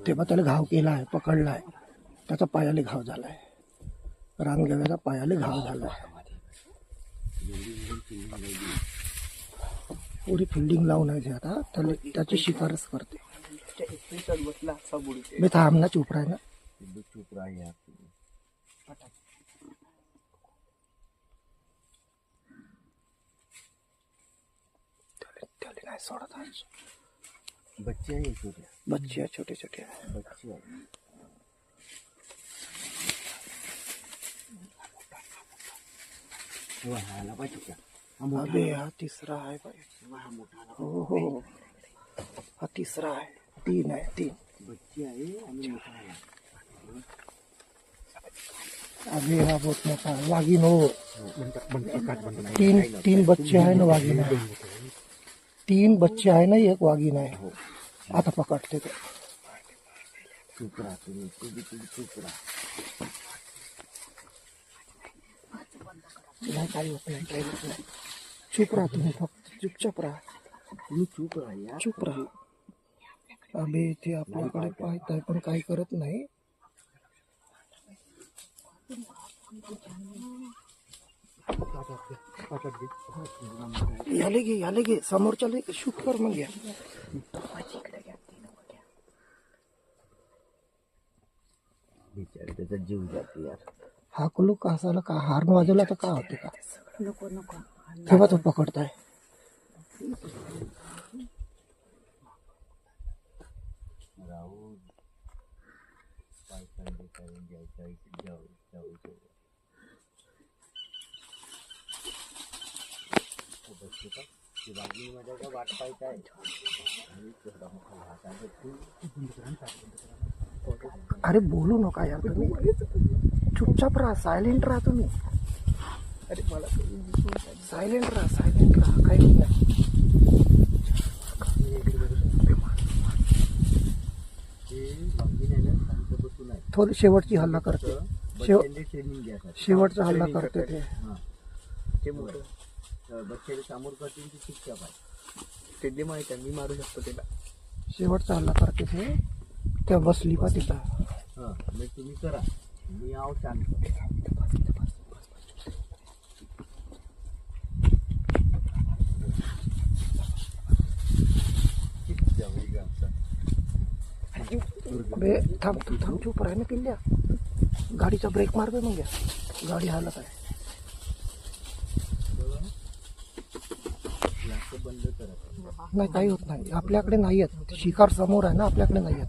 तेव्हा त्याला घाव केला आहे, पकडला आहे, त्याचा पायाला घाव झाला आहे, रानगव्याचा पायाला घाव झाला आहे. एवढी फिल्डिंग लावून आहे आता त्याला, त्याची शिकारच करते. मी थांब ना, चुप राह ना. चुप रहा यार. त्याला नाही सोडत आज. बच्चे हैं छोटे. बच्चे छोटे छोटे बच्चे हैं. वो हाला पाहिजे क्या? अबे हा तिसरा आहे भाई. हा मोठा आला. हो हो, हा तिसरा आहे. तीन आहे, तीन. बच्चे आहे आणि मोठा आला. अबे हा बहुत मोठा आहे. वाघीण हो. तीन बच्चे आहे ना वाघीण आहे. 3 बच्चे आहे ना, एक वाघीण आहे. आता पकडते ते. चुप रहा तुम्ही चुप रहा. नाही, काही होत नाही, काही होत नाही. चुप राहा तुम्ही, फक्त चुपचाप राहा. तुम्ही चुप रहा यार. चुप राहा. अबे ते आपल्याकडे पाहत आहे पण काही करत नाही. याले घे समोरच्याला शूट कर मग. या बिचारे त्याचा जीव जातो यार. हाकलू का असाला का? हार्न वाजवला तर का होते का? नको नको. तेव्हा तो पकडताय. राहुल काय संडे करून जाऊ. बच्चे का शिवाजी मध्ये का वाट पाहत आहे. अरे बोलू नका यार तुम्ही, चुपचाप राहा, सायलेंट राहा तुम्ही. अरे मला सायलेंट राहा, काही होत नाही. थोडी शेवटची हल्ला करते, शेवटचा हल्ला करते ते. बच्चे समोर करतील ती चुपचाप आहे. ते माहित आहे, मी मारू शकतो त्याला. शेवटचा हल्ला करते ते. तेव्हा बसली पा तिथं. हां मग तुम्ही करा, मी आव शांत. अबे थांब चुप राह ना पिल्ल्या. गाडीचा ब्रेक मार बे मग. या गाडी हालत आहे. बंद करा. नाही, काही होत नाही. आपल्याकडे नाही आहेत शिकार, समोर आहे ना, आपल्याकडे नाही आहेत.